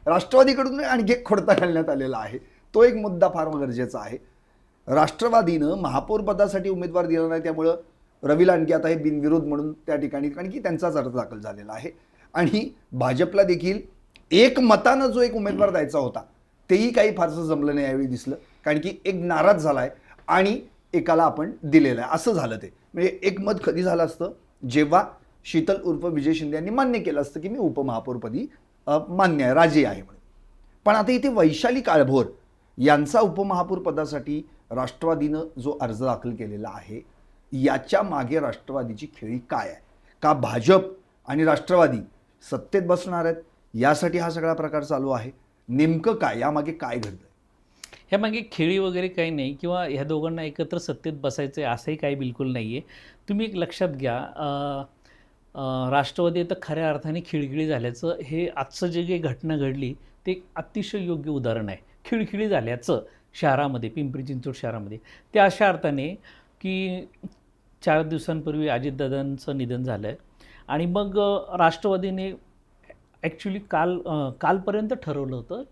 राष्ट्रवादीकडून आणखी एक खोडता घालण्यात आलेला आहे. तो एक मुद्दा फार गरजेचा आहे. राष्ट्रवादीनं महापौर पदासाठी उमेदवार दिला नाही, त्यामुळं रवी लांडगे आता हे बिनविरोध म्हणून त्या ठिकाणी, कारण की त्यांचाच अर्ज दाखल झालेला आहे. आणि भाजपला देखील एक मतानं जो एक उमेदवार द्यायचा होता तेही काही फारसं जमलं नाही यावेळी दिसलं, कारण की एक नाराज झालाय आणि एकाला आपण दिलेलं आहे असं झालं. ते म्हणजे एक मत कधी झालं असतं जेव्हा शीतल उर्फ विजय शिंदे यांनी मान्य केलं असतं की मी उपमहापौरपदी मान्य आहे, राजी आहे म्हणून. पण आता इथे वैशाली काळभोर यांचा उपमहापौर पदासाठी राष्ट्रवादीनं जो अर्ज दाखल केलेला आहे, याच्या मागे राष्ट्रवादीची खेळी काय आहे? का भाजप आणि राष्ट्रवादी सत्तेत बसणार आहेत यासाठी हा सगळा प्रकार चालू आहे? नेमकं काय यामागे काय घडतंय? ह्यामागे खेळी वगैरे काही नाही, किंवा ह्या दोघांना एकत्र सत्तेत बसायचं आहे असंही काही बिलकुल नाही आहे. तुम्ही एक लक्षात घ्या, राष्ट्रवादी तर खऱ्या अर्थाने खिळखिळी झाल्याचं, हे आजचं जे काही घटना घडली ते एक अतिशय योग्य उदाहरण आहे. खिळखिळी झाल्याचं शहरामध्ये, पिंपरी चिंचवड शहरामध्ये. ते अशा अर्थाने की 4 दिवसांपूर्वी अजितदादांचं निधन झालं आहे आणि मग राष्ट्रवादीने ॲक्च्युली कालपर्यंत ठरवलं होतं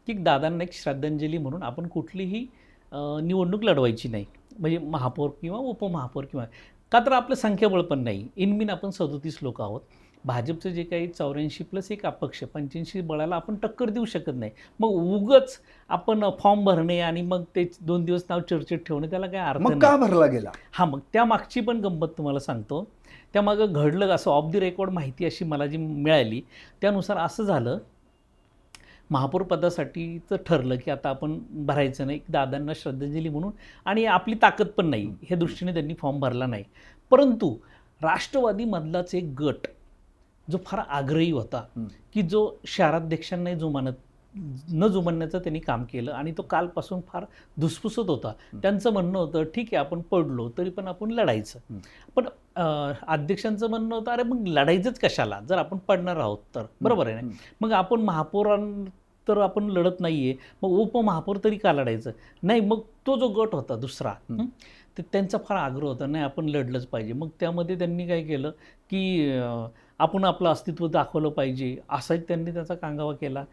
की दादांना एक श्रद्धांजली म्हणून आपण कुठलीही निवडणूक लढवायची नाही, म्हणजे महापौर किंवा उपमहापौर किंवा, का तर आपलं संख्याबळ पण नाही. इनमीन आपण 37 लोक आहोत. भाजपचं जे काही 84+1 अपक्ष 85 बळाला आपण टक्कर देऊ शकत नाही. मग उगच आपण फॉर्म भरणे आणि मग ते 2 दिवस नाव चर्चेत ठेवणे, त्याला काय अर्थ नाही. मग का भरला गेला? हां, मग त्यामागची पण गंमत तुम्हाला सांगतो. त्यामागं घडलं असं ऑफ द रेकॉर्ड माहिती अशी मला जी मिळाली त्यानुसार असं झालं, महापौर पदासाठीचं ठरलं की आता आपण भरायचं नाही, दादांना श्रद्धांजली म्हणून, आणि आपली ताकद पण नाही ह्या दृष्टीने त्यांनी फॉर्म भरला नाही. परंतु राष्ट्रवादीमधलाच एक गट जो फार आग्रही होता की जो शहराध्यक्षांनाही न जुमानण्याचं त्यांनी काम केलं आणि तो कालपासून फार धुसफुसत होता. त्यांचं म्हणणं होतं ठीक आहे आपण पडलो तरी पण आपण लढायचं. पण अध्यक्षांचं म्हणणं होतं अरे मग लढायचंच कशाला जर आपण पडणार आहोत तर, बरोबर आहे ना. मग आपण तर आपण लढत नाहीये, मग उपमहापौर तरी का लढायचं नाही. मग तो जो गट होता दुसरा, तर त्यांचा फार आग्रह होता नाही आपण लढलंच पाहिजे. मग त्यामध्ये त्यांनी काय केलं की आपण आपलं अस्तित्व दाखवलं पाहिजे, असाही त्यांनी त्याचा कांगावा केला.